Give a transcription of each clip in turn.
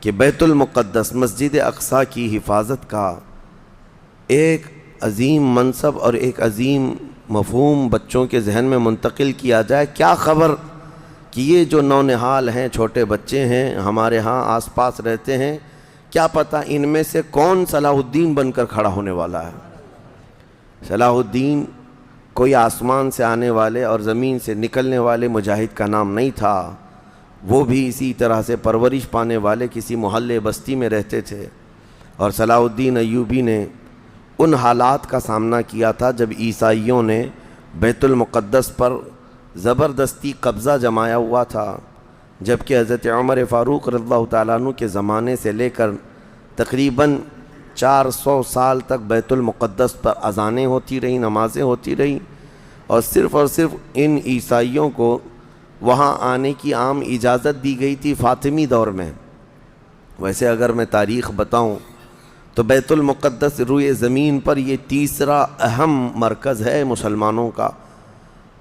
کہ بیت المقدس مسجد اقصیٰ کی حفاظت کا ایک عظیم منصب اور ایک عظیم مفہوم بچوں کے ذہن میں منتقل کیا جائے. کیا خبر کہ یہ جو نونہال ہیں، چھوٹے بچے ہیں، ہمارے ہاں آس پاس رہتے ہیں، کیا پتہ ان میں سے کون صلاح الدین بن کر کھڑا ہونے والا ہے. صلاح الدین کوئی آسمان سے آنے والے اور زمین سے نکلنے والے مجاہد کا نام نہیں تھا. وہ بھی اسی طرح سے پرورش پانے والے کسی محلے بستی میں رہتے تھے. اور صلاح الدین ایوبی نے ان حالات کا سامنا کیا تھا جب عیسائیوں نے بیت المقدس پر زبردستی قبضہ جمایا ہوا تھا، جبکہ حضرت عمر فاروق رضی اللہ تعالیٰ عنہ کے زمانے سے لے کر تقریباً 400 سال تک بیت المقدس پر اذانیں ہوتی رہیں، نمازیں ہوتی رہیں، اور صرف ان عیسائیوں کو وہاں آنے کی عام اجازت دی گئی تھی فاطمی دور میں. ویسے اگر میں تاریخ بتاؤں تو بیت المقدس روئے زمین پر یہ تیسرا اہم مرکز ہے مسلمانوں کا.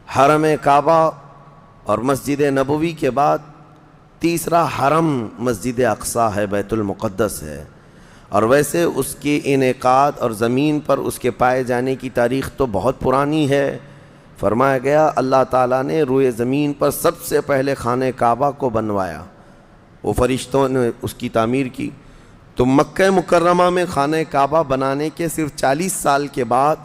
حرم کعبہ اور مسجد نبوی کے بعد تیسرا حرم مسجد اقصیٰ ہے، بیت المقدس ہے. اور ویسے اس کے انعقاد اور زمین پر اس کے پائے جانے کی تاریخ تو بہت پرانی ہے. فرمایا گیا اللہ تعالیٰ نے روئے زمین پر سب سے پہلے خانہ کعبہ کو بنوایا، وہ فرشتوں نے اس کی تعمیر کی. تو مکہ مکرمہ میں خانہ کعبہ بنانے کے صرف 40 سال کے بعد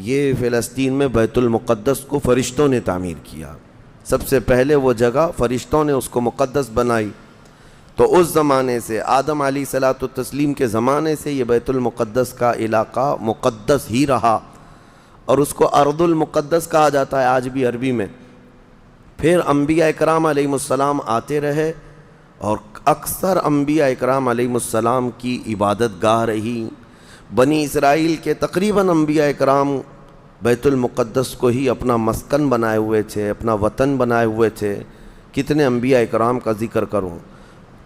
یہ فلسطین میں بیت المقدس کو فرشتوں نے تعمیر کیا. سب سے پہلے وہ جگہ فرشتوں نے اس کو مقدس بنائی. تو اس زمانے سے آدم علیہ الصلوۃ والتسلیم کے زمانے سے یہ بیت المقدس کا علاقہ مقدس ہی رہا، اور اس کو ارض المقدس کہا جاتا ہے آج بھی عربی میں. پھر انبیاء اکرام علیہ السلام آتے رہے، اور اکثر انبیاء اکرام علیہ السلام کی عبادت گاہ رہی. بنی اسرائیل کے تقریباً انبیاء اکرام بیت المقدس کو ہی اپنا مسکن بنائے ہوئے تھے، اپنا وطن بنائے ہوئے تھے. کتنے انبیاء اکرام کا ذکر کروں،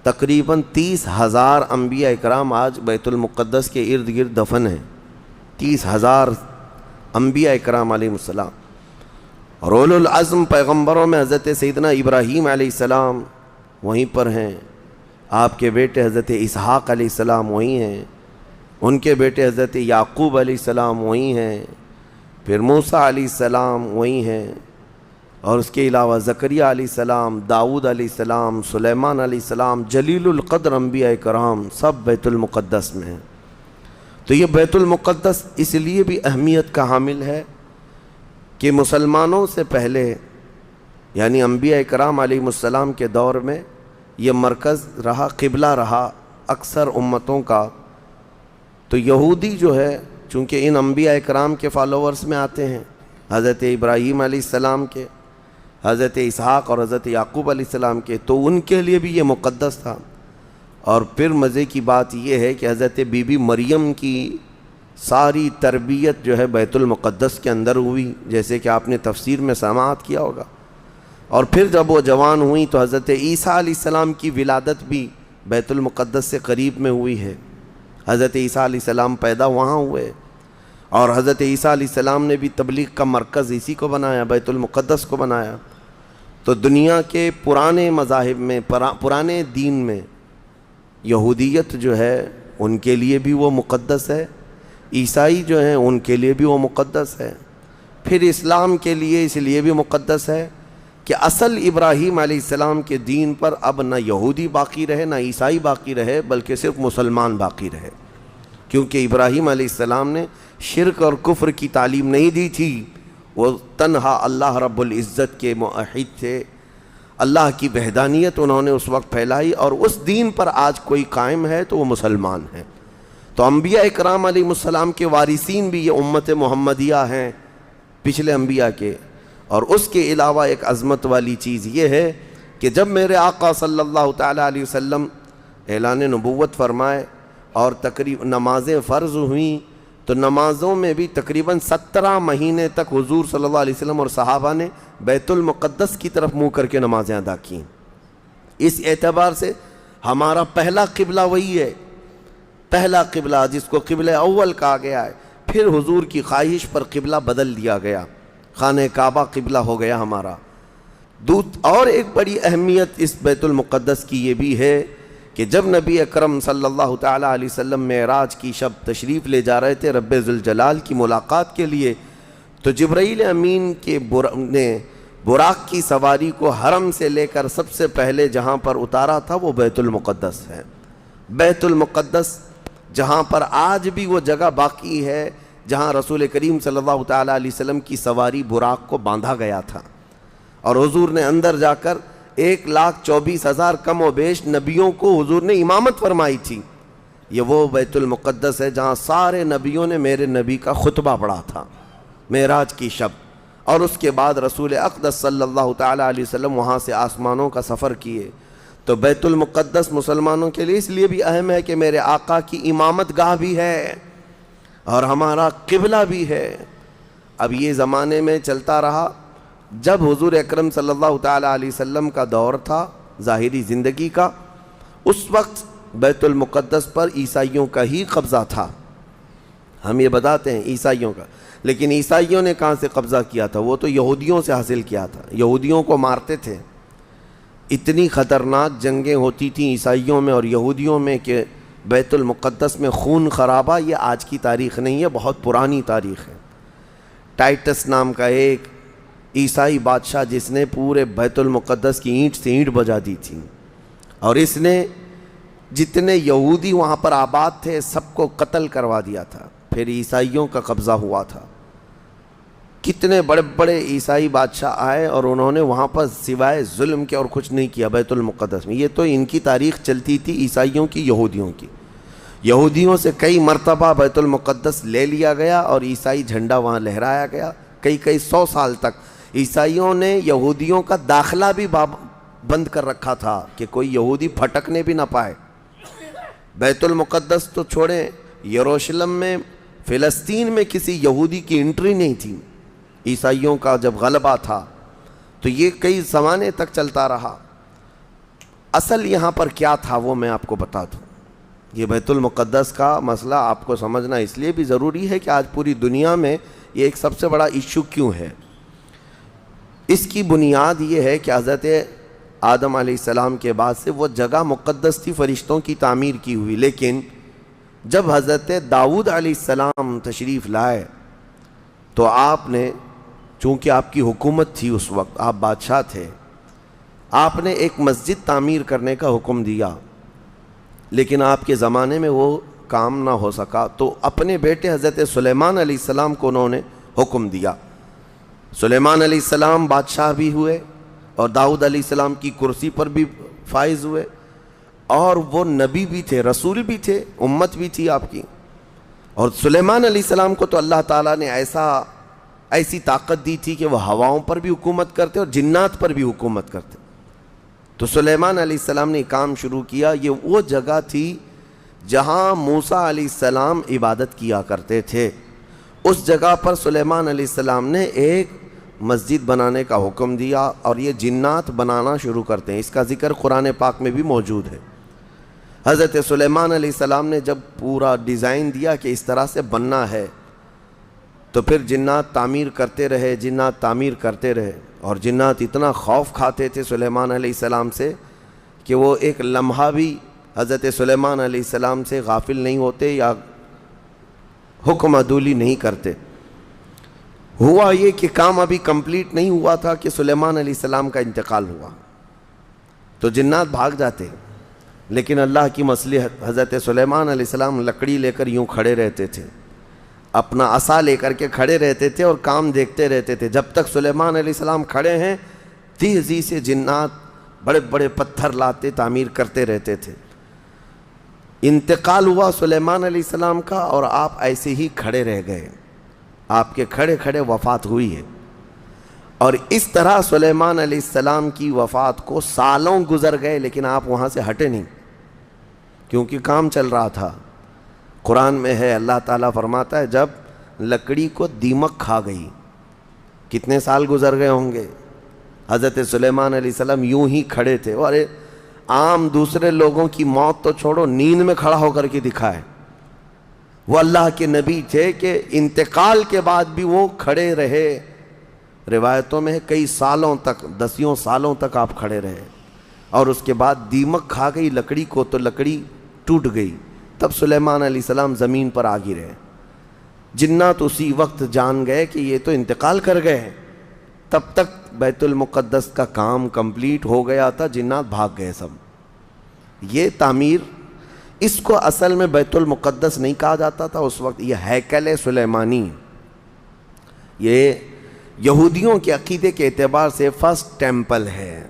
تقریباً 30,000 انبیاء اکرام آج بیت المقدس کے ارد گرد دفن ہیں. 30,000 انبیاء اکرام علیہ السلام. اور اولو العزم پیغمبروں میں حضرت سیدنا ابراہیم علیہ السلام وہیں پر ہیں، آپ کے بیٹے حضرت اسحاق علیہ السلام وہیں ہیں، ان کے بیٹے حضرت یعقوب علیہ السلام وہیں ہیں، پھر موسیٰ علیہ السلام وہیں ہیں، اور اس کے علاوہ زکریا علیہ السلام، داؤد علیہ السلام، سلیمان علیہ السلام، جلیل القدر انبیاء کرام سب بیت المقدس میں ہیں. تو یہ بیت المقدس اس لیے بھی اہمیت کا حامل ہے کہ مسلمانوں سے پہلے یعنی انبیاء کرام علیہ السلام کے دور میں یہ مرکز رہا، قبلہ رہا اکثر امتوں کا. تو یہودی جو ہے چونکہ ان انبیاء کرام کے فالوورز میں آتے ہیں، حضرت ابراہیم علیہ السلام کے، حضرت اسحاق اور حضرت یعقوب علیہ السلام کے، تو ان کے لیے بھی یہ مقدس تھا. اور پھر مزے کی بات یہ ہے کہ حضرت بی بی مریم کی ساری تربیت جو ہے بیت المقدس کے اندر ہوئی، جیسے کہ آپ نے تفسیر میں سماعت کیا ہوگا. اور پھر جب وہ جوان ہوئیں تو حضرت عیسیٰ علیہ السلام کی ولادت بھی بیت المقدس سے قریب میں ہوئی ہے. حضرت عیسیٰ علیہ السلام پیدا وہاں ہوئے، اور حضرت عیسیٰ علیہ السلام نے بھی تبلیغ کا مرکز اسی کو بنایا، بیت المقدس کو بنایا. تو دنیا کے پرانے مذاہب میں، پرانے دین میں یہودیت جو ہے ان کے لیے بھی وہ مقدس ہے، عیسائی جو ہیں ان کے لیے بھی وہ مقدس ہے. پھر اسلام کے لیے اس لیے بھی مقدس ہے کہ اصل ابراہیم علیہ السلام کے دین پر اب نہ یہودی باقی رہے نہ عیسائی باقی رہے، بلکہ صرف مسلمان باقی رہے. کیونکہ ابراہیم علیہ السلام نے شرک اور کفر کی تعلیم نہیں دی تھی، وہ تنہا اللہ رب العزت کے موحد تھے. اللہ کی وحدانیت انہوں نے اس وقت پھیلائی، اور اس دین پر آج کوئی قائم ہے تو وہ مسلمان ہیں. تو انبیاء اکرام علیہ السلام کے وارثین بھی یہ امت محمدیہ ہیں پچھلے انبیاء کے. اور اس کے علاوہ ایک عظمت والی چیز یہ ہے کہ جب میرے آقا صلی اللہ تعالیٰ علیہ وسلم اعلان نبوت فرمائے اور تقریباً نمازیں فرض ہوئیں، تو نمازوں میں بھی تقریباً 17 مہینے تک حضور صلی اللہ علیہ وسلم اور صحابہ نے بیت المقدس کی طرف منہ کر کے نمازیں ادا کیں. اس اعتبار سے ہمارا پہلا قبلہ وہی ہے، پہلا قبلہ جس کو قبلہ اول کہا گیا ہے. پھر حضور کی خواہش پر قبلہ بدل دیا گیا، خانہ کعبہ قبلہ ہو گیا ہمارا. اور ایک بڑی اہمیت اس بیت المقدس کی یہ بھی ہے کہ جب نبی اکرم صلی اللہ تعالیٰ علیہ وسلم معراج کی شب تشریف لے جا رہے تھے رب ذوالجلال کی ملاقات کے لیے، تو جبرائیل امین کے نے براق کی سواری کو حرم سے لے کر سب سے پہلے جہاں پر اتارا تھا وہ بیت المقدس ہے۔ بیت المقدس جہاں پر آج بھی وہ جگہ باقی ہے جہاں رسول کریم صلی اللہ تعالیٰ علیہ وسلم کی سواری براق کو باندھا گیا تھا، اور حضور نے اندر جا کر 1,24,000 کم و بیش نبیوں کو حضور نے امامت فرمائی تھی۔ یہ وہ بیت المقدس ہے جہاں سارے نبیوں نے میرے نبی کا خطبہ پڑھا تھا معراج کی شب، اور اس کے بعد رسول اقدس صلی اللہ تعالیٰ علیہ وسلم وہاں سے آسمانوں کا سفر کیے۔ تو بیت المقدس مسلمانوں کے لیے اس لیے بھی اہم ہے کہ میرے آقا کی امامت گاہ بھی ہے اور ہمارا قبلہ بھی ہے۔ اب یہ زمانے میں چلتا رہا، جب حضور اکرم صلی اللہ تعالیٰ علیہ وسلم کا دور تھا ظاہری زندگی کا، اس وقت بیت المقدس پر عیسائیوں کا ہی قبضہ تھا۔ ہم یہ بتاتے ہیں عیسائیوں کا، لیکن عیسائیوں نے کہاں سے قبضہ کیا تھا؟ وہ تو یہودیوں سے حاصل کیا تھا، یہودیوں کو مارتے تھے۔ اتنی خطرناک جنگیں ہوتی تھیں عیسائیوں میں اور یہودیوں میں کہ بیت المقدس میں خون خرابہ یہ آج کی تاریخ نہیں ہے، بہت پرانی تاریخ ہے۔ ٹائٹس نام کا ایک عیسائی بادشاہ جس نے پورے بیت المقدس کی اینٹ سے اینٹ بجا دی تھی، اور اس نے جتنے یہودی وہاں پر آباد تھے سب کو قتل کروا دیا تھا۔ پھر عیسائیوں کا قبضہ ہوا تھا، کتنے بڑے بڑے عیسائی بادشاہ آئے اور انہوں نے وہاں پر سوائے ظلم کے اور کچھ نہیں کیا بیت المقدس میں۔ یہ تو ان کی تاریخ چلتی تھی عیسائیوں کی، یہودیوں کی۔ یہودیوں سے کئی مرتبہ بیت المقدس لے لیا گیا اور عیسائی جھنڈا وہاں لہرایا گیا، کئی 100 سال تک۔ عیسائیوں نے یہودیوں کا داخلہ بھی بند کر رکھا تھا کہ کوئی یہودی پھٹکنے بھی نہ پائے۔ بیت المقدس تو چھوڑیں، یروشلم میں فلسطین میں کسی یہودی کی انٹری نہیں تھی۔ عیسائیوں کا جب غلبہ تھا تو یہ کئی زمانے تک چلتا رہا۔ اصل یہاں پر کیا تھا وہ میں آپ کو بتا دوں۔ یہ بیت المقدس کا مسئلہ آپ کو سمجھنا اس لیے بھی ضروری ہے کہ آج پوری دنیا میں یہ ایک سب سے بڑا ایشو کیوں ہے۔ اس کی بنیاد یہ ہے کہ حضرت آدم علیہ السلام کے بعد سے وہ جگہ مقدس تھی، فرشتوں کی تعمیر کی ہوئی، لیکن جب حضرت داؤد علیہ السلام تشریف لائے تو آپ نے، چونکہ آپ کی حکومت تھی اس وقت، آپ بادشاہ تھے، آپ نے ایک مسجد تعمیر کرنے کا حکم دیا، لیکن آپ کے زمانے میں وہ کام نہ ہو سکا، تو اپنے بیٹے حضرت سلیمان علیہ السلام کو انہوں نے حکم دیا۔ سلیمان علیہ السلام بادشاہ بھی ہوئے اور داؤد علیہ السلام کی کرسی پر بھی فائز ہوئے، اور وہ نبی بھی تھے، رسول بھی تھے، امت بھی تھی آپ کی۔ اور سلیمان علیہ السلام کو تو اللہ تعالیٰ نے ایسی طاقت دی تھی کہ وہ ہواؤں پر بھی حکومت کرتے اور جنات پر بھی حکومت کرتے۔ تو سلیمان علیہ السلام نے کام شروع کیا۔ یہ وہ جگہ تھی جہاں موسیٰ علیہ السلام عبادت کیا کرتے تھے۔ اس جگہ پر سلیمان علیہ السلام نے ایک مسجد بنانے کا حکم دیا، اور یہ جنات بنانا شروع کرتے ہیں۔ اس کا ذکر قرآن پاک میں بھی موجود ہے۔ حضرت سلیمان علیہ السلام نے جب پورا ڈیزائن دیا کہ اس طرح سے بننا ہے، تو پھر جنات تعمیر کرتے رہے، اور جنات اتنا خوف کھاتے تھے سلیمان علیہ السلام سے کہ وہ ایک لمحہ بھی حضرت سلیمان علیہ السلام سے غافل نہیں ہوتے یا حکم عدولی نہیں کرتے۔ ہوا یہ کہ کام ابھی کمپلیٹ نہیں ہوا تھا کہ سلیمان علیہ السلام کا انتقال ہوا، تو جنات بھاگ جاتے، لیکن اللہ کی مصلحت، حضرت سلیمان علیہ السلام لکڑی لے کر یوں کھڑے رہتے تھے، اپنا عصا لے کر کے کھڑے رہتے تھے اور کام دیکھتے رہتے تھے۔ جب تک سلیمان علیہ السلام کھڑے ہیں، تیزی سے جنات بڑے بڑے پتھر لاتے تعمیر کرتے رہتے تھے۔ انتقال ہوا سلیمان علیہ السلام کا، اور آپ ایسے ہی کھڑے رہ گئے، آپ کے کھڑے کھڑے وفات ہوئی ہے۔ اور اس طرح سلیمان علیہ السلام کی وفات کو سالوں گزر گئے، لیکن آپ وہاں سے ہٹے نہیں، کیونکہ کام چل رہا تھا۔ قرآن میں ہے، اللہ تعالیٰ فرماتا ہے جب لکڑی کو دیمک کھا گئی، کتنے سال گزر گئے ہوں گے، حضرت سلیمان علیہ السلام یوں ہی کھڑے تھے۔ اور عام دوسرے لوگوں کی موت تو چھوڑو، نیند میں کھڑا ہو کر کے دکھائے۔ وہ اللہ کے نبی تھے کہ انتقال کے بعد بھی وہ کھڑے رہے۔ روایتوں میں کئی سالوں تک، 10 سالوں تک آپ کھڑے رہے۔ اور اس کے بعد دیمک کھا گئی لکڑی کو تو لکڑی ٹوٹ گئی. تب سلیمان علیہ السلام زمین پر آ گرے. جنات اسی وقت جان گئے کہ یہ تو انتقال کر گئے. تب تک بیت المقدس کا کام کمپلیٹ ہو گیا تھا، جنات بھاگ گئے سب. یہ تعمیر، اس کو اصل میں بیت المقدس نہیں کہا جاتا تھا اس وقت، یہ ہیکل سلیمانی. یہ یہودیوں کے عقیدے کے اعتبار سے فرسٹ ٹیمپل ہے،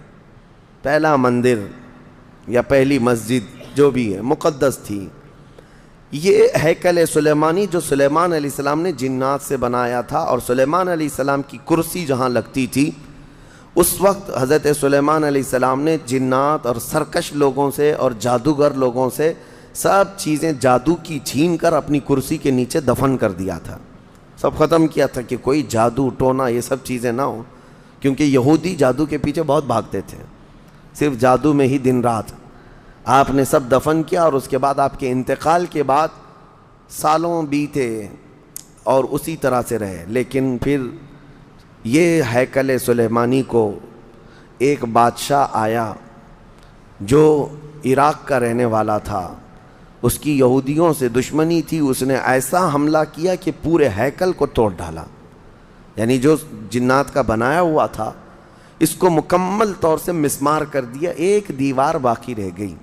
پہلا مندر یا پہلی مسجد جو بھی ہے مقدس تھی. یہ ہیکل سلیمانی جو سلیمان علیہ السلام نے جنات سے بنایا تھا، اور سلیمان علیہ السلام کی کرسی جہاں لگتی تھی اس وقت حضرت سلیمان علیہ السلام نے جنات اور سرکش لوگوں سے اور جادوگر لوگوں سے سب چیزیں جادو کی چھین کر اپنی کرسی کے نیچے دفن کر دیا تھا. سب ختم کیا تھا کہ کوئی جادو ٹونا یہ سب چیزیں نہ ہوں، کیونکہ یہودی جادو کے پیچھے بہت بھاگتے تھے، صرف جادو میں ہی دن رات. آپ نے سب دفن کیا، اور اس کے بعد آپ کے انتقال کے بعد سالوں بیتے اور اسی طرح سے رہے. لیکن پھر یہ ہیکل سلیمانی کو ایک بادشاہ آیا جو عراق کا رہنے والا تھا، اس کی یہودیوں سے دشمنی تھی. اس نے ایسا حملہ کیا کہ پورے ہیکل کو توڑ ڈالا، یعنی جو جنات کا بنایا ہوا تھا اس کو مکمل طور سے مسمار کر دیا. ایک دیوار باقی رہ گئی،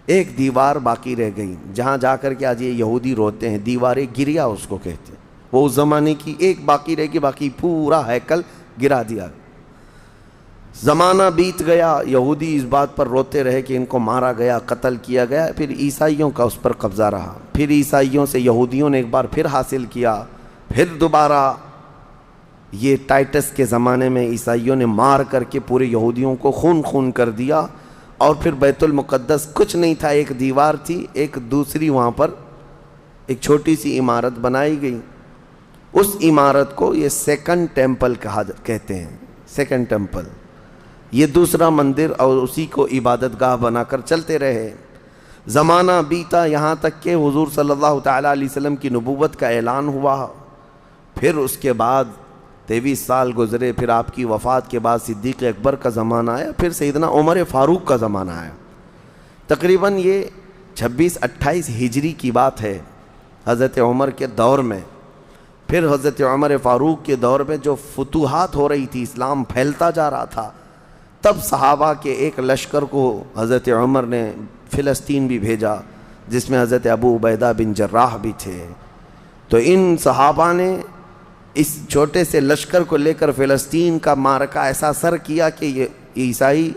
ایک دیوار باقی رہ گئی جہاں جا کر کے آج یہ یہودی روتے ہیں. دیوار گریا اس کو کہتے ہیں. وہ اس زمانے کی ایک باقی رہ گئی، باقی پورا ہیکل گرا دیا. زمانہ بیت گیا، یہودی اس بات پر روتے رہے کہ ان کو مارا گیا، قتل کیا گیا. پھر عیسائیوں کا اس پر قبضہ رہا. پھر عیسائیوں سے یہودیوں نے ایک بار پھر حاصل کیا. پھر دوبارہ یہ ٹائٹس کے زمانے میں عیسائیوں نے مار کر کے پورے یہودیوں کو خون خون کر دیا. اور پھر بیت المقدس کچھ نہیں تھا، ایک دیوار تھی، ایک دوسری وہاں پر ایک چھوٹی سی عمارت بنائی گئی. اس عمارت کو یہ سیکنڈ ٹیمپل کہتے ہیں. سیکنڈ ٹیمپل یہ دوسرا مندر، اور اسی کو عبادت گاہ بنا کر چلتے رہے. زمانہ بیتا یہاں تک کہ حضور صلی اللہ تعالیٰ علیہ وسلم کی نبوت کا اعلان ہوا. پھر اس کے بعد 23 سال گزرے. پھر آپ کی وفات کے بعد صدیق اکبر کا زمانہ آیا. پھر سیدنا عمر فاروق کا زمانہ آیا. تقریباً یہ 26-28 ہجری کی بات ہے حضرت عمر کے دور میں. پھر حضرت عمر فاروق کے دور میں جو فتوحات ہو رہی تھی، اسلام پھیلتا جا رہا تھا، تب صحابہ کے ایک لشکر کو حضرت عمر نے فلسطین بھی بھیجا، جس میں حضرت ابو عبیدہ بن جراح بھی تھے. تو ان صحابہ نے اس چھوٹے سے لشکر کو لے کر فلسطین کا معرکہ ایسا سر کیا کہ یہ عیسائی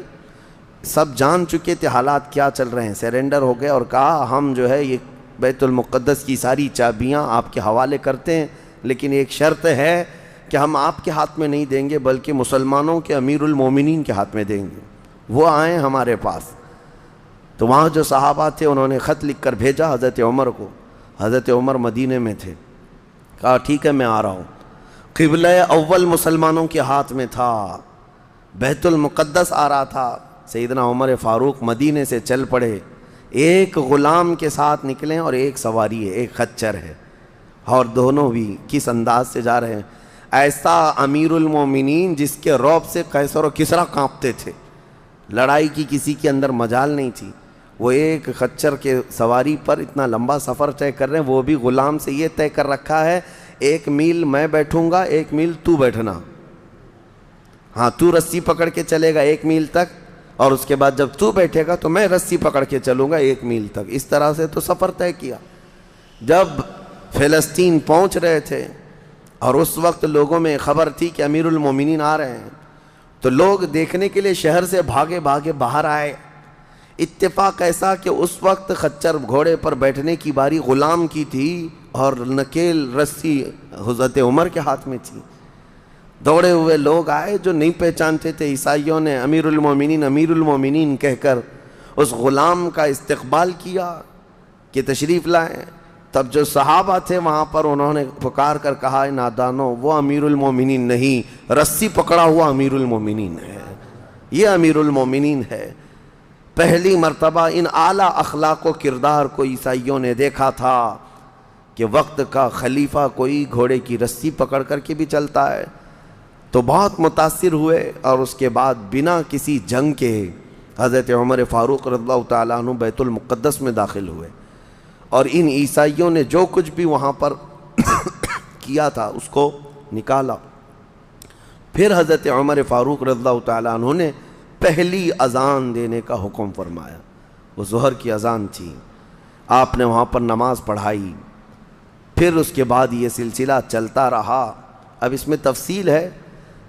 سب جان چکے تھے حالات کیا چل رہے ہیں، سیرنڈر ہو گئے اور کہا ہم جو ہے یہ بیت المقدس کی ساری چابیاں آپ کے حوالے کرتے ہیں، لیکن ایک شرط ہے کہ ہم آپ کے ہاتھ میں نہیں دیں گے بلکہ مسلمانوں کے امیر المومنین کے ہاتھ میں دیں گے، وہ آئیں ہمارے پاس. تو وہاں جو صحابہ تھے انہوں نے خط لکھ کر بھیجا حضرت عمر کو. حضرت عمر مدینے میں تھے. کہا ٹھیک ہے میں آ رہا ہوں. قبلہ اول مسلمانوں کے ہاتھ میں تھا، بیت المقدس آ رہا تھا. سیدنا عمر فاروق مدینے سے چل پڑے. ایک غلام کے ساتھ نکلیں اور ایک سواری ہے، ایک خچر ہے، اور دونوں بھی کس انداز سے جا رہے ہیں. ایسا امیر المومنین جس کے رعب سے قیصر و کسریٰ کانپتے تھے، لڑائی کی کسی کے اندر مجال نہیں تھی. وہ ایک خچر کے سواری پر اتنا لمبا سفر طے کر رہے ہیں. وہ بھی غلام سے یہ طے کر رکھا ہے 1 میل میں بیٹھوں گا، 1 میل تو بیٹھنا. ہاں تو رسی پکڑ کے چلے گا 1 میل تک، اور اس کے بعد جب تو بیٹھے گا تو میں رسی پکڑ کے چلوں گا 1 میل تک. اس طرح سے تو سفر طے کیا. جب فلسطین پہنچ رہے تھے اور اس وقت لوگوں میں خبر تھی کہ امیر المومنین آ رہے ہیں، تو لوگ دیکھنے کے لیے شہر سے بھاگے بھاگے باہر آئے. اتفاق ایسا کہ اس وقت خچر گھوڑے پر بیٹھنے کی باری غلام کی تھی اور نکیل رسی حضرت عمر کے ہاتھ میں تھی. دوڑے ہوئے لوگ آئے جو نہیں پہچانتے تھے. عیسائیوں نے امیر المومنین کہہ کر اس غلام کا استقبال کیا کہ تشریف لائیں. تب جو صحابہ تھے وہاں پر انہوں نے پکار کر کہا نادانو، وہ امیر المومنین نہیں، رسی پکڑا ہوا امیر المومنین ہے، یہ امیر المومنین ہے. پہلی مرتبہ ان اعلیٰ اخلاق و کردار کو عیسائیوں نے دیکھا تھا کہ وقت کا خلیفہ کوئی گھوڑے کی رسی پکڑ کر کے بھی چلتا ہے. تو بہت متاثر ہوئے، اور اس کے بعد بنا کسی جنگ کے حضرت عمر فاروق رضی اللہ تعالیٰ عنہ بیت المقدس میں داخل ہوئے، اور ان عیسائیوں نے جو کچھ بھی وہاں پر کیا تھا اس کو نکالا۔ پھر حضرت عمر فاروق رضی اللہ تعالیٰ عنہ نے پہلی اذان دینے کا حکم فرمایا، وہ ظہر کی اذان تھی، آپ نے وہاں پر نماز پڑھائی۔ پھر اس کے بعد یہ سلسلہ چلتا رہا۔ اب اس میں تفصیل ہے،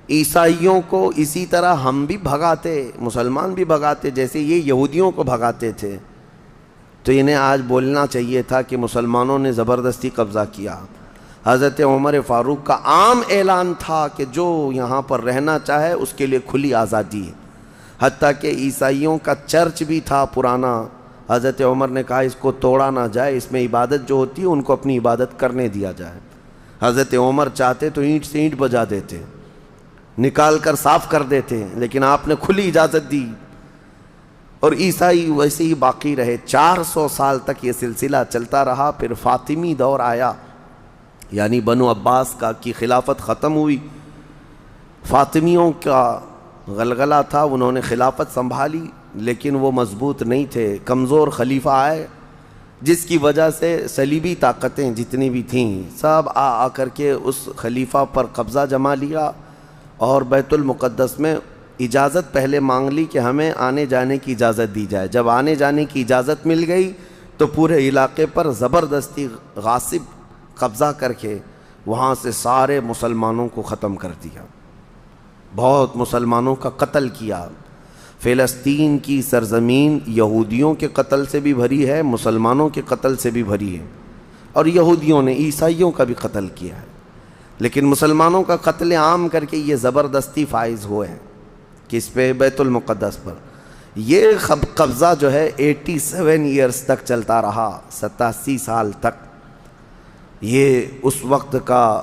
عیسائیوں کو اسی طرح ہم بھی بھگاتے، مسلمان بھی بھگاتے، جیسے یہ یہودیوں کو بھگاتے تھے، تو انہیں آج بولنا چاہیے تھا کہ مسلمانوں نے زبردستی قبضہ کیا۔ حضرت عمر فاروق کا عام اعلان تھا کہ جو یہاں پر رہنا چاہے اس کے لیے کھلی آزادی ہے، حتیٰ کہ عیسائیوں کا چرچ بھی تھا پرانا، حضرت عمر نے کہا اس کو توڑا نہ جائے، اس میں عبادت جو ہوتی ہے ان کو اپنی عبادت کرنے دیا جائے۔ حضرت عمر چاہتے تو اینٹ سے اینٹ بجا دیتے، نکال کر صاف کر دیتے، لیکن آپ نے کھلی اجازت دی، اور عیسائی ویسے ہی باقی رہے۔ 400 سال تک یہ سلسلہ چلتا رہا۔ پھر فاطمی دور آیا، یعنی بنو عباس کی خلافت ختم ہوئی، فاطمیوں کا غلغلہ تھا، انہوں نے خلافت سنبھالی، لیکن وہ مضبوط نہیں تھے، کمزور خلیفہ آئے، جس کی وجہ سے صلیبی طاقتیں جتنی بھی تھیں سب آ کر کے اس خلیفہ پر قبضہ جما لیا، اور بیت المقدس میں اجازت پہلے مانگ لی کہ ہمیں آنے جانے کی اجازت دی جائے۔ جب آنے جانے کی اجازت مل گئی تو پورے علاقے پر زبردستی غاصب قبضہ کر کے وہاں سے سارے مسلمانوں کو ختم کر دیا، بہت مسلمانوں کا قتل کیا۔ فلسطین کی سرزمین یہودیوں کے قتل سے بھی بھری ہے، مسلمانوں کے قتل سے بھی بھری ہے، اور یہودیوں نے عیسائیوں کا بھی قتل کیا ہے، لیکن مسلمانوں کا قتل عام کر کے یہ زبردستی فائز ہوئے ہیں کہ اس پہ بیت المقدس پر۔ یہ قبضہ جو ہے 87 ایئرز تک چلتا رہا، 87 سال تک۔ یہ اس وقت کا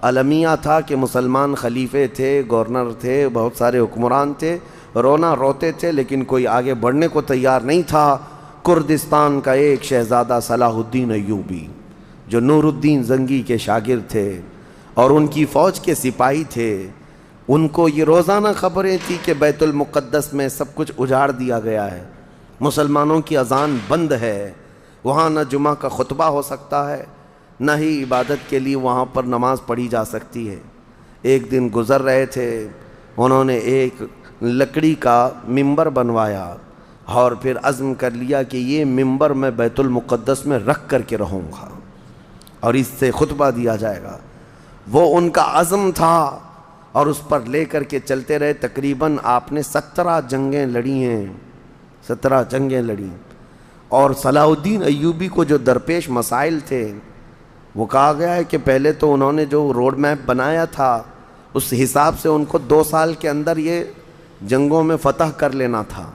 المیہ تھا کہ مسلمان خلیفے تھے، گورنر تھے، بہت سارے حکمران تھے، رونا روتے تھے، لیکن کوئی آگے بڑھنے کو تیار نہیں تھا۔ کردستان کا ایک شہزادہ صلاح الدین ایوبی، جو نور الدین زنگی کے شاگرد تھے اور ان کی فوج کے سپاہی تھے، ان کو یہ روزانہ خبریں تھی کہ بیت المقدس میں سب کچھ اجاڑ دیا گیا ہے، مسلمانوں کی اذان بند ہے، وہاں نہ جمعہ کا خطبہ ہو سکتا ہے، نہ ہی عبادت کے لیے وہاں پر نماز پڑھی جا سکتی ہے۔ ایک دن گزر رہے تھے، انہوں نے ایک لکڑی کا ممبر بنوایا اور پھر عزم کر لیا کہ یہ ممبر میں بیت المقدس میں رکھ کر کے رہوں گا اور اس سے خطبہ دیا جائے گا۔ وہ ان کا عزم تھا اور اس پر لے کر کے چلتے رہے۔ تقریباً آپ نے 17 جنگیں لڑی ہیں، 17 جنگیں لڑی، اور صلاح الدین ایوبی کو جو درپیش مسائل تھے وہ کہا گیا ہے کہ پہلے تو انہوں نے جو روڈ میپ بنایا تھا اس حساب سے ان کو 2 سال کے اندر یہ جنگوں میں فتح کر لینا تھا،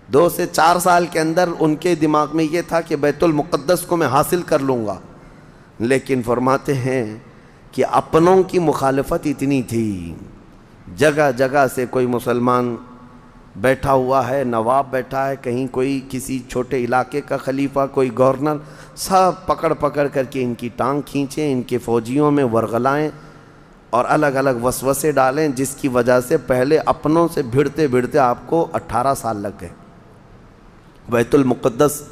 2 سے 4 سال کے اندر ان کے دماغ میں یہ تھا کہ بیت المقدس کو میں حاصل کر لوں گا، لیکن فرماتے ہیں کہ اپنوں کی مخالفت اتنی تھی، جگہ جگہ سے کوئی مسلمان بیٹھا ہوا ہے، نواب بیٹھا ہے، کہیں کوئی کسی چھوٹے علاقے کا خلیفہ، کوئی گورنر، سب پکڑ پکڑ کر کے ان کی ٹانگ کھینچیں، ان کے فوجیوں میں ورغلائیں اور الگ الگ وسوسے ڈالیں، جس کی وجہ سے پہلے اپنوں سے بھڑتے بھڑتے آپ کو 18 سال لگ گئے۔ بیت المقدس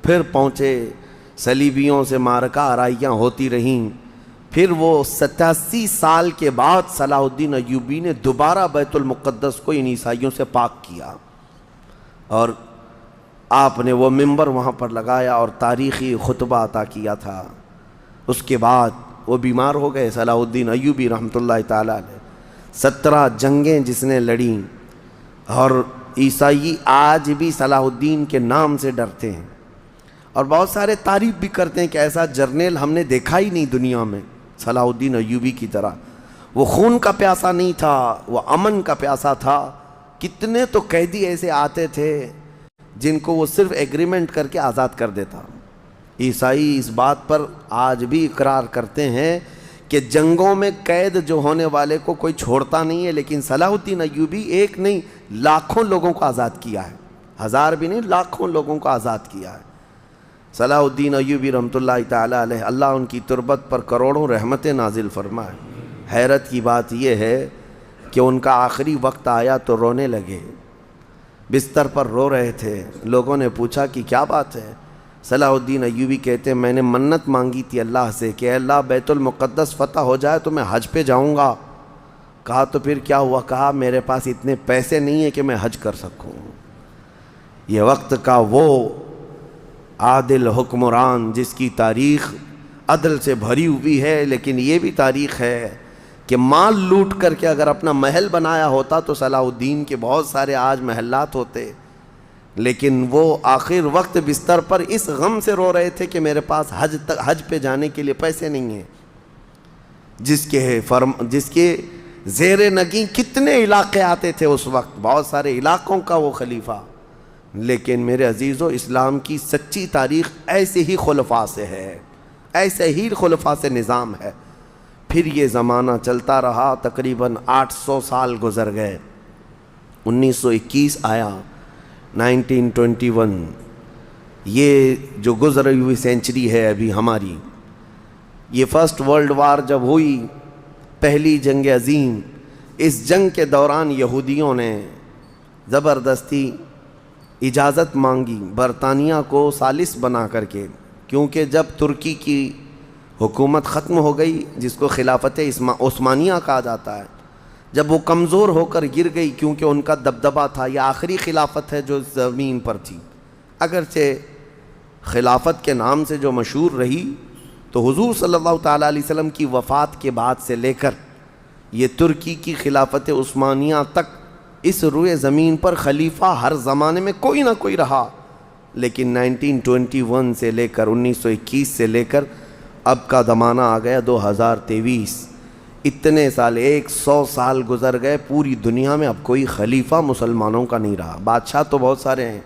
پھر پہنچے، صلیبیوں سے معرکہ آرائیاں ہوتی رہیں، پھر وہ 87 سال کے بعد صلاح الدین ایوبی نے دوبارہ بیت المقدس کو ان عیسائیوں سے پاک کیا، اور آپ نے وہ ممبر وہاں پر لگایا اور تاریخی خطبہ عطا کیا تھا۔ اس کے بعد وہ بیمار ہو گئے صلاح الدین ایوبی رحمۃ اللہ تعالیٰ علیہ۔ 17 جنگیں جس نے لڑیں، اور عیسائی آج بھی صلاح الدین کے نام سے ڈرتے ہیں، اور بہت سارے تعریف بھی کرتے ہیں کہ ایسا جرنیل ہم نے دیکھا ہی نہیں دنیا میں صلاح الدین ایوبی کی طرح۔ وہ خون کا پیاسا نہیں تھا، وہ امن کا پیاسا تھا۔ کتنے تو قیدی ایسے آتے تھے جن کو وہ صرف ایگریمنٹ کر کے آزاد کر دیتا۔ عیسائی اس بات پر آج بھی اقرار کرتے ہیں کہ جنگوں میں قید جو ہونے والے کو کوئی چھوڑتا نہیں ہے، لیکن صلاح الدین ایوبی ایک نہیں لاکھوں لوگوں کو آزاد کیا ہے، 1000 بھی نہیں، لاکھوں لوگوں کو آزاد کیا ہے۔ صلاح الدین ایوبی رحمۃ اللہ تعالیٰ علیہ، اللہ ان کی تربت پر کروڑوں رحمتیں نازل فرمائے۔ حیرت کی بات یہ ہے کہ ان کا آخری وقت آیا تو رونے لگے، بستر پر رو رہے تھے۔ لوگوں نے پوچھا کہ کیا بات ہے؟ صلاح الدین ایوبی کہتے ہیں میں نے منت مانگی تھی اللہ سے کہ اے اللہ بیت المقدس فتح ہو جائے تو میں حج پہ جاؤں گا۔ کہا تو پھر کیا ہوا؟ کہا میرے پاس اتنے پیسے نہیں ہیں کہ میں حج کر سکوں۔ یہ وقت کا وہ عادل حکمران جس کی تاریخ عدل سے بھری ہوئی ہے، لیکن یہ بھی تاریخ ہے کہ مال لوٹ کر کے اگر اپنا محل بنایا ہوتا تو صلاح الدین کے بہت سارے آج محلات ہوتے، لیکن وہ آخر وقت بستر پر اس غم سے رو رہے تھے کہ میرے پاس حج پہ جانے کے لیے پیسے نہیں ہیں۔ جس کے زیر نگیں کتنے علاقے آتے تھے اس وقت، بہت سارے علاقوں کا وہ خلیفہ۔ لیکن میرے عزیزو، اسلام کی سچی تاریخ ایسے ہی خلفاء سے ہے، ایسے ہی خلفاء سے نظام ہے۔ پھر یہ زمانہ چلتا رہا، تقریباً 800 سال گزر گئے، 1921 آیا، 1921، یہ جو گزری ہوئی سینچری ہے ابھی ہماری، یہ فرسٹ ورلڈ وار جب ہوئی، پہلی جنگ عظیم، اس جنگ کے دوران یہودیوں نے زبردستی اجازت مانگی برطانیہ کو ثالث بنا کر کے، کیونکہ جب ترکی کی حکومت ختم ہو گئی جس کو خلافت عثمانیہ کہا جاتا ہے، جب وہ کمزور ہو کر گر گئی، کیونکہ ان کا دبدبہ تھا، یہ آخری خلافت ہے جو زمین پر تھی، اگرچہ خلافت کے نام سے جو مشہور رہی، تو حضور صلی اللہ تعالیٰ علیہ وسلم کی وفات کے بعد سے لے کر یہ ترکی کی خلافت عثمانیہ تک اس روئے زمین پر خلیفہ ہر زمانے میں کوئی نہ کوئی رہا، لیکن 1921 سے لے کر 1921 سے لے کر اب کا زمانہ آ گیا 2023، اتنے سال، 100 سال گزر گئے، پوری دنیا میں اب کوئی خلیفہ مسلمانوں کا نہیں رہا۔ بادشاہ تو بہت سارے ہیں،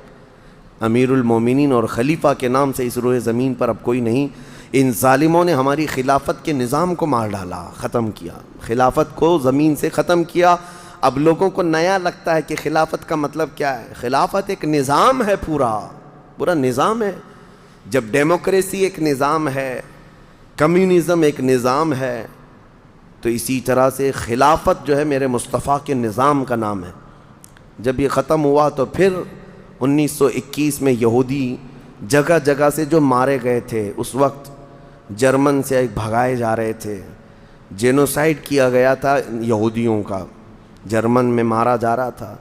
امیر المومنین اور خلیفہ کے نام سے اس روئے زمین پر اب کوئی نہیں۔ ان ظالموں نے ہماری خلافت کے نظام کو مار ڈالا، ختم کیا، خلافت کو زمین سے ختم کیا۔ اب لوگوں کو نیا لگتا ہے کہ خلافت کا مطلب کیا ہے۔ خلافت ایک نظام ہے، پورا نظام ہے۔ جب ڈیموکریسی ایک نظام ہے، کمیونزم ایک نظام ہے، تو اسی طرح سے خلافت جو ہے میرے مصطفیٰ کے نظام کا نام ہے۔ جب یہ ختم ہوا تو پھر 1921 میں یہودی جگہ جگہ سے جو مارے گئے تھے، اس وقت جرمن سے بھگائے جا رہے تھے، جینوسائیڈ کیا گیا تھا یہودیوں کا، جرمن میں مارا جا رہا تھا،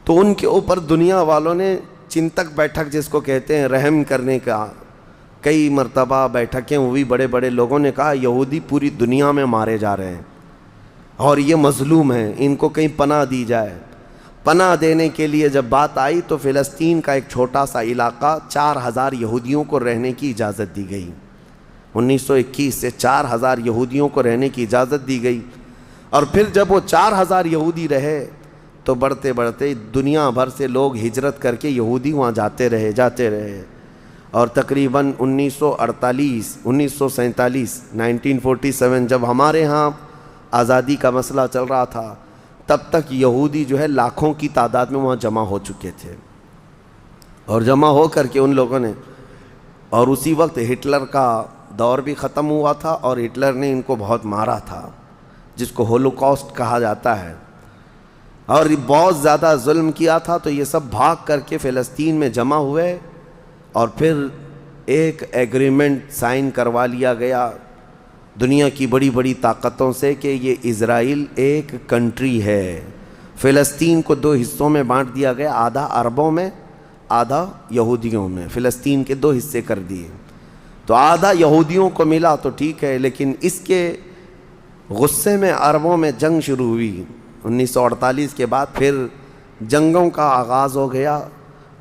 تو ان کے اوپر دنیا والوں نے چنتک بیٹھک جس کو کہتے ہیں رحم کرنے کا، کئی مرتبہ بیٹھکیں ہوئی، بڑے بڑے لوگوں نے کہا یہودی پوری دنیا میں مارے جا رہے ہیں اور یہ مظلوم ہیں، ان کو کہیں پناہ دی جائے۔ پناہ دینے کے لیے جب بات آئی تو فلسطین کا ایک چھوٹا سا علاقہ 4000 یہودیوں کو رہنے کی اجازت دی گئی۔ 1921 سے 4000 یہودیوں کو رہنے کی اجازت دی گئی، اور پھر جب وہ 4000 یہودی رہے تو بڑھتے بڑھتے دنیا بھر سے لوگ ہجرت کر کے یہودی وہاں جاتے رہے، اور تقریباً 1948 1947 1947 جب ہمارے ہاں آزادی کا مسئلہ چل رہا تھا، تب تک یہودی جو ہے لاکھوں کی تعداد میں وہاں جمع ہو چکے تھے، اور جمع ہو کر کے ان لوگوں نے، اور اسی وقت ہٹلر کا دور بھی ختم ہوا تھا اور ہٹلر نے ان کو بہت مارا تھا، جس کو ہولوکاسٹ کہا جاتا ہے، اور بہت زیادہ ظلم کیا تھا۔ تو یہ سب بھاگ کر کے فلسطین میں جمع ہوئے، اور پھر ایک ایگریمنٹ سائن کروا لیا گیا دنیا کی بڑی بڑی طاقتوں سے کہ یہ اسرائیل ایک کنٹری ہے۔ فلسطین کو 2 حصوں میں بانٹ دیا گیا، آدھا عربوں میں، آدھا یہودیوں میں، فلسطین کے 2 حصے کر دیے۔ تو آدھا یہودیوں کو ملا تو ٹھیک ہے، لیکن اس کے غصے میں عربوں میں جنگ شروع ہوئی 1948 کے بعد، پھر جنگوں کا آغاز ہو گیا۔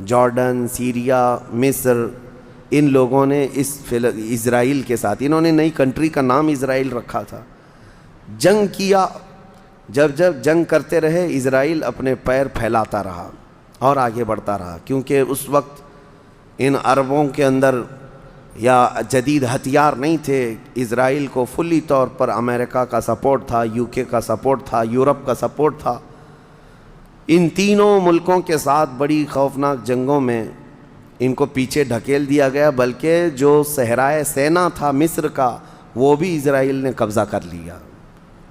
جارڈن، سیریا، مصر، ان لوگوں نے اسرائیل کے ساتھ، انہوں نے نئی کنٹری کا نام اسرائیل رکھا تھا، جنگ کیا۔ جب جنگ کرتے رہے، اسرائیل اپنے پیر پھیلاتا رہا اور آگے بڑھتا رہا، کیونکہ اس وقت ان عربوں کے اندر یا جدید ہتھیار نہیں تھے۔ اسرائیل کو فلی طور پر امریکہ کا سپورٹ تھا، UK کا سپورٹ تھا، یورپ کا سپورٹ تھا۔ ان تینوں ملکوں کے ساتھ بڑی خوفناک جنگوں میں ان کو پیچھے ڈھکیل دیا گیا، بلکہ جو صحرائے سینا تھا مصر کا، وہ بھی اسرائیل نے قبضہ کر لیا۔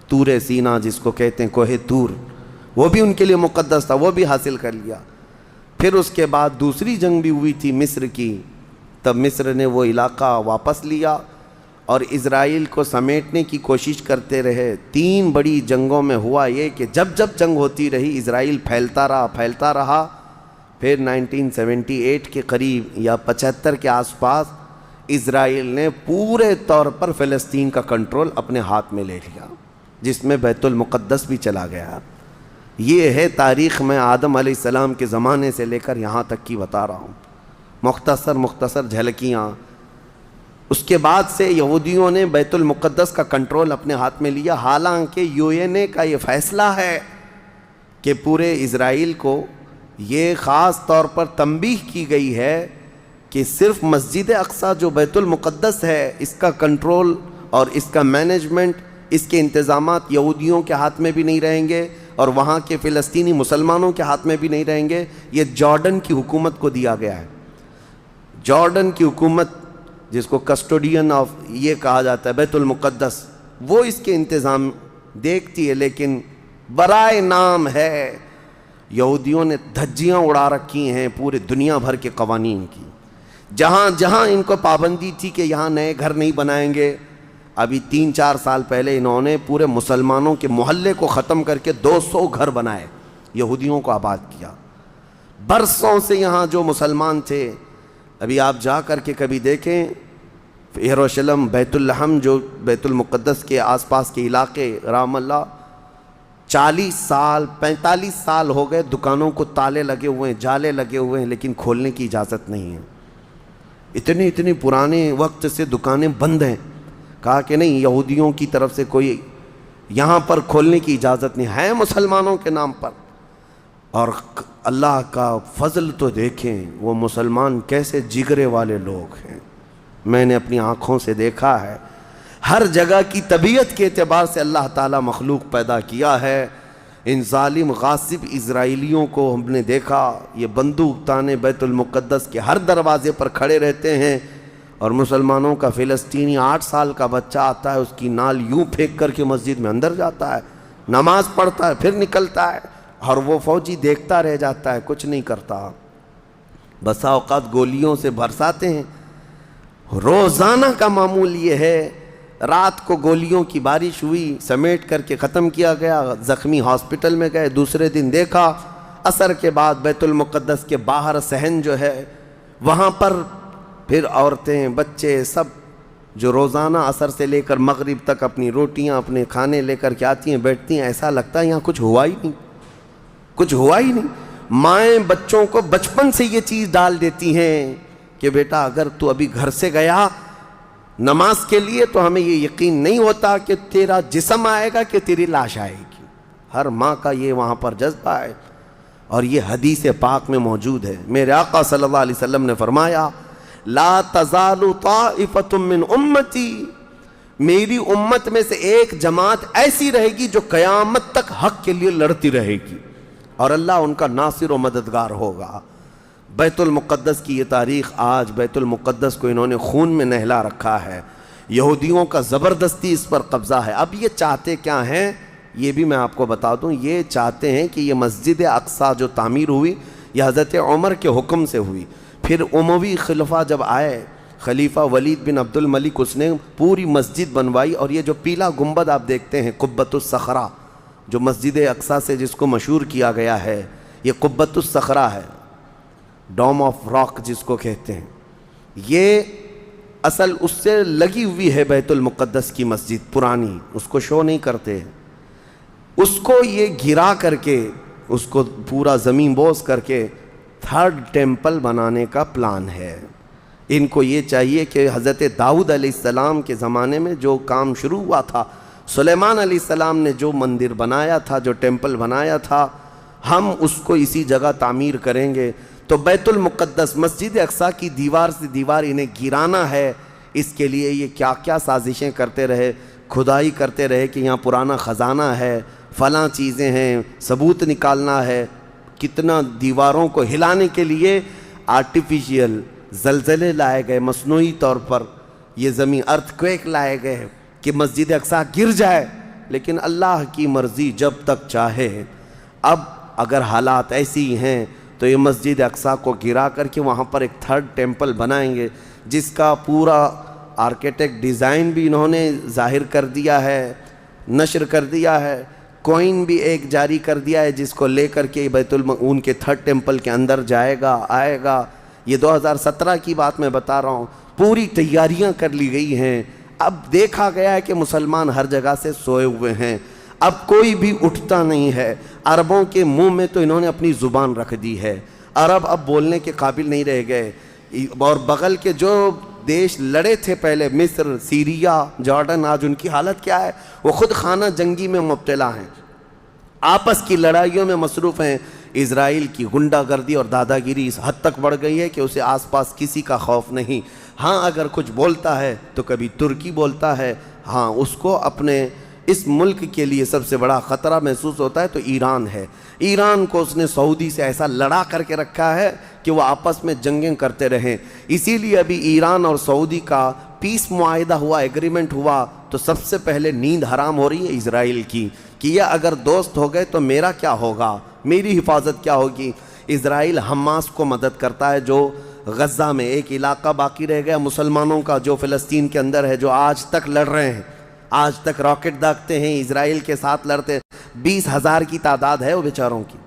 طور سینا جس کو کہتے ہیں کوہ طور، وہ بھی ان کے لیے مقدس تھا، وہ بھی حاصل کر لیا۔ پھر اس کے بعد دوسری جنگ بھی ہوئی تھی مصر کی، تب مصر نے وہ علاقہ واپس لیا اور اسرائیل کو سمیٹنے کی کوشش کرتے رہے۔ 3 بڑی جنگوں میں ہوا یہ کہ جب جب جنگ ہوتی رہی اسرائیل پھیلتا رہا۔ پھر 1978 کے قریب یا 75 کے آس پاس اسرائیل نے پورے طور پر فلسطین کا کنٹرول اپنے ہاتھ میں لے لیا، جس میں بیت المقدس بھی چلا گیا۔ یہ ہے تاریخ میں آدم علیہ السلام کے زمانے سے لے کر یہاں تک کی بتا رہا ہوں، مختصر جھلکیاں۔ اس کے بعد سے یہودیوں نے بیت المقدس کا کنٹرول اپنے ہاتھ میں لیا، حالانکہ UN کا یہ فیصلہ ہے کہ پورے اسرائیل کو یہ خاص طور پر تنبیہ کی گئی ہے کہ صرف مسجد اقصی جو بیت المقدس ہے، اس کا کنٹرول اور اس کا مینجمنٹ، اس کے انتظامات یہودیوں کے ہاتھ میں بھی نہیں رہیں گے اور وہاں کے فلسطینی مسلمانوں کے ہاتھ میں بھی نہیں رہیں گے، یہ جارڈن کی حکومت کو دیا گیا ہے۔ جارڈن کی حکومت، جس کو کسٹوڈین آف یہ کہا جاتا ہے بیت المقدس، وہ اس کے انتظام دیکھتی ہے، لیکن برائے نام ہے یہودیوں نے دھجیاں اڑا رکھی ہیں پورے دنیا بھر کے قوانین کی۔ جہاں جہاں ان کو پابندی تھی کہ یہاں نئے گھر نہیں بنائیں گے، ابھی 3-4 سال پہلے انہوں نے پورے مسلمانوں کے محلے کو ختم کر کے 200 گھر بنائے، یہودیوں کو آباد کیا۔ برسوں سے یہاں جو مسلمان تھے، ابھی آپ جا کر کے کبھی دیکھیں یروشلم، بیت الحم جو بیت المقدس کے آس پاس کے علاقے، رام اللہ، 40 سال 45 سال ہو گئے دکانوں کو تالے لگے ہوئے ہیں، جالے لگے ہوئے ہیں، لیکن کھولنے کی اجازت نہیں ہے۔ اتنے پرانے وقت سے دکانیں بند ہیں۔ کہا کہ نہیں، یہودیوں کی طرف سے کوئی یہاں پر کھولنے کی اجازت نہیں ہے، مسلمانوں کے نام پر۔ اور اللہ کا فضل تو دیکھیں، وہ مسلمان کیسے جگرے والے لوگ ہیں، میں نے اپنی آنکھوں سے دیکھا ہے۔ ہر جگہ کی طبیعت کے اعتبار سے اللہ تعالیٰ مخلوق پیدا کیا ہے۔ ان ظالم غاصب اسرائیلیوں کو ہم نے دیکھا، یہ بندوق تانے بیت المقدس کے ہر دروازے پر کھڑے رہتے ہیں، اور مسلمانوں کا فلسطینی 8 سال کا بچہ آتا ہے، اس کی نال یوں پھینک کر کے مسجد میں اندر جاتا ہے، نماز پڑھتا ہے، پھر نکلتا ہے، اور وہ فوجی دیکھتا رہ جاتا ہے، کچھ نہیں کرتا۔ بسا اوقات گولیوں سے برساتے ہیں۔ روزانہ کا معمول یہ ہے، رات کو گولیوں کی بارش ہوئی، سمیٹ کر کے ختم کیا گیا، زخمی ہاسپٹل میں گئے، دوسرے دن دیکھا عصر کے بعد بیت المقدس کے باہر صحن جو ہے وہاں پر پھر عورتیں، بچے، سب جو روزانہ عصر سے لے کر مغرب تک اپنی روٹیاں، اپنے کھانے لے کر کے آتی ہیں، بیٹھتی ہیں، ایسا لگتا ہے یہاں کچھ ہوا ہی نہیں۔ مائیں بچوں کو بچپن سے یہ چیز ڈال دیتی ہیں کہ بیٹا اگر تو ابھی گھر سے گیا نماز کے لیے تو ہمیں یہ یقین نہیں ہوتا کہ تیرا جسم آئے گا کہ تیری لاش آئے گی۔ ہر ماں کا یہ وہاں پر جذبہ ہے، اور یہ حدیث پاک میں موجود ہے۔ میرے آقا صلی اللہ علیہ وسلم نے فرمایا، لا تزال طائفۃ من امتی، میری امت میں سے ایک جماعت ایسی رہے گی جو قیامت تک حق کے لیے لڑتی رہے گی، اور اللہ ان کا ناصر و مددگار ہوگا۔ بیت المقدس کی یہ تاریخ آج، بیت المقدس کو انہوں نے خون میں نہلا رکھا ہے، یہودیوں کا زبردستی اس پر قبضہ ہے۔ اب یہ چاہتے کیا ہیں، یہ بھی میں آپ کو بتا دوں، یہ چاہتے ہیں کہ یہ مسجد اقصی جو تعمیر ہوئی یہ حضرت عمر کے حکم سے ہوئی، پھر اموی خلفاء جب آئے، خلیفہ ولید بن عبد الملک، اس نے پوری مسجد بنوائی، اور یہ جو پیلا گنبد آپ دیکھتے ہیں قبۃ الصخرہ، جو مسجد اقصی سے جس کو مشہور کیا گیا ہے، یہ قبۃ الصخرہ ہے، ڈوم آف راک جس کو کہتے ہیں، یہ اصل اس سے لگی ہوئی ہے بیت المقدس کی مسجد پرانی، اس کو شو نہیں کرتے، اس کو یہ گرا کر کے، اس کو پورا زمین بوس کر کے 3rd ٹیمپل بنانے کا پلان ہے۔ ان کو یہ چاہیے کہ حضرت داؤد علیہ السلام کے زمانے میں جو کام شروع ہوا تھا، سلیمان علیہ السلام نے جو مندر بنایا تھا، جو ٹیمپل بنایا تھا، ہم اس کو اسی جگہ تعمیر کریں گے۔ تو بیت المقدس، مسجد اقصی کی دیوار سے دیوار انہیں گرانا ہے، اس کے لیے یہ کیا کیا سازشیں کرتے رہے، کھدائی کرتے رہے کہ یہاں پرانا خزانہ ہے، فلاں چیزیں ہیں، ثبوت نکالنا ہے۔ کتنا دیواروں کو ہلانے کے لیے آرٹیفیشیل زلزلے لائے گئے، مصنوعی طور پر یہ زمین ارتھ کویک لائے گئے کہ مسجد اقصی گر جائے لیکن اللہ کی مرضی جب تک چاہے. اب اگر حالات ایسی ہیں تو یہ مسجد اقصیٰ کو گرا کر کے وہاں پر ایک تھرڈ ٹیمپل بنائیں گے، جس کا پورا آرکیٹیکٹ ڈیزائن بھی انہوں نے ظاہر کر دیا ہے، نشر کر دیا ہے، کوئن بھی ایک جاری کر دیا ہے جس کو لے کر کے بیت ان کے تھرڈ ٹیمپل کے اندر جائے گا، آئے گا. یہ 2017 کی بات میں بتا رہا ہوں. پوری تیاریاں کر لی گئی ہیں. اب دیکھا گیا ہے کہ مسلمان ہر جگہ سے سوئے ہوئے ہیں، اب کوئی بھی اٹھتا نہیں ہے. عربوں کے منہ میں تو انہوں نے اپنی زبان رکھ دی ہے، عرب اب بولنے کے قابل نہیں رہ گئے. اور بغل کے جو دیش لڑے تھے پہلے، مصر، سیریا، جارڈن، آج ان کی حالت کیا ہے؟ وہ خود خانہ جنگی میں مبتلا ہیں، آپس کی لڑائیوں میں مصروف ہیں. اسرائیل کی غنڈہ گردی اور دادا گیری اس حد تک بڑھ گئی ہے کہ اسے آس پاس کسی کا خوف نہیں. ہاں اگر کچھ بولتا ہے تو کبھی ترکی بولتا ہے. ہاں اس کو اپنے اس ملک کے لیے سب سے بڑا خطرہ محسوس ہوتا ہے تو ایران ہے. ایران کو اس نے سعودی سے ایسا لڑا کر کے رکھا ہے کہ وہ آپس میں جنگیں کرتے رہیں. اسی لیے ابھی ایران اور سعودی کا پیس معاہدہ ہوا، ایگریمنٹ ہوا، تو سب سے پہلے نیند حرام ہو رہی ہے اسرائیل کی کہ یہ اگر دوست ہو گئے تو میرا کیا ہوگا، میری حفاظت کیا ہوگی. اسرائیل حماس کو مدد کرتا ہے، جو غزہ میں ایک علاقہ باقی رہ گیا مسلمانوں کا جو فلسطین کے اندر ہے، جو آج تک لڑ رہے ہیں، آج تک راکٹ داغتے ہیں، اسرائیل کے ساتھ لڑتے ہیں. 20,000 کی تعداد ہے وہ بیچاروں کی،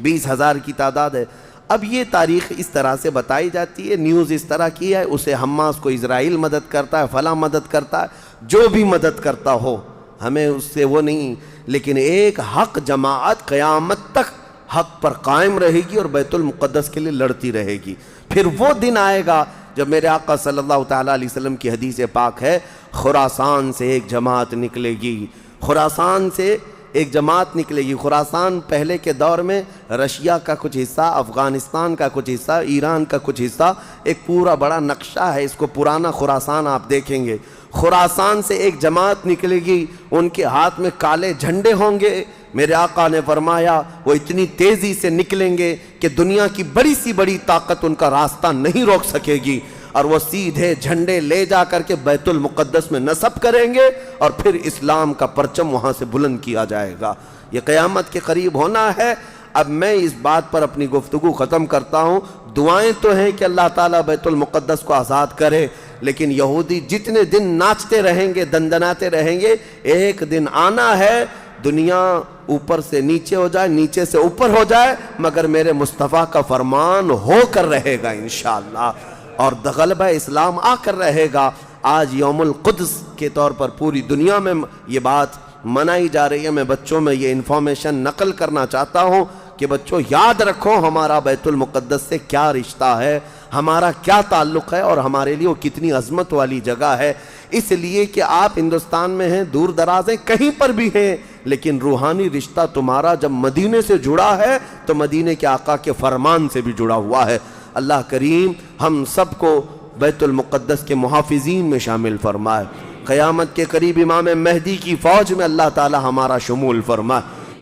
20,000 کی تعداد ہے. اب یہ تاریخ اس طرح سے بتائی جاتی ہے، نیوز اس طرح کی ہے، اسے حماس کو اسرائیل مدد کرتا ہے، فلاں مدد کرتا ہے، جو بھی مدد کرتا ہو ہمیں اس سے وہ نہیں. لیکن ایک حق جماعت قیامت تک حق پر قائم رہے گی اور بیت المقدس کے لیے لڑتی رہے گی. پھر وہ دن آئے گا جب میرے آقا صلی اللہ تعالیٰ علیہ وسلم کی حدیث پاک ہے، خراسان سے ایک جماعت نکلے گی، خراسان سے ایک جماعت نکلے گی. خراسان پہلے کے دور میں رشیا کا کچھ حصہ، افغانستان کا کچھ حصہ، ایران کا کچھ حصہ، ایک پورا بڑا نقشہ ہے. اس کو پرانا خراسان آپ دیکھیں گے. خراسان سے ایک جماعت نکلے گی، ان کے ہاتھ میں کالے جھنڈے ہوں گے. میرے آقا نے فرمایا وہ اتنی تیزی سے نکلیں گے کہ دنیا کی بڑی سی بڑی طاقت ان کا راستہ نہیں روک سکے گی، اور وہ سیدھے جھنڈے لے جا کر کے بیت المقدس میں نصب کریں گے اور پھر اسلام کا پرچم وہاں سے بلند کیا جائے گا. یہ قیامت کے قریب ہونا ہے. اب میں اس بات پر اپنی گفتگو ختم کرتا ہوں. دعائیں تو ہیں کہ اللہ تعالیٰ بیت المقدس کو آزاد کرے، لیکن یہودی جتنے دن ناچتے رہیں گے، دندناتے رہیں گے، ایک دن آنا ہے دنیا اوپر سے نیچے ہو جائے، نیچے سے اوپر ہو جائے، مگر میرے مصطفیٰ کا فرمان ہو کر رہے گا انشاءاللہ، اور غلبہ اسلام آ کر رہے گا. آج یوم القدس کے طور پر پوری دنیا میں یہ بات منائی جا رہی ہے. میں بچوں میں یہ انفارمیشن نقل کرنا چاہتا ہوں کہ بچوں یاد رکھو ہمارا بیت المقدس سے کیا رشتہ ہے، ہمارا کیا تعلق ہے، اور ہمارے لیے وہ کتنی عظمت والی جگہ ہے. اس لیے کہ آپ ہندوستان میں ہیں، دور دراز ہیں، کہیں پر بھی ہیں، لیکن روحانی رشتہ تمہارا جب مدینے سے جڑا ہے تو مدینے کے آقا کے فرمان سے بھی جڑا ہوا ہے. اللہ کریم ہم سب کو بیت المقدس کے محافظین میں شامل فرمائے. قیامت کے قریب امام مہدی کی فوج میں اللہ تعالی ہمارا شمول فرمائے.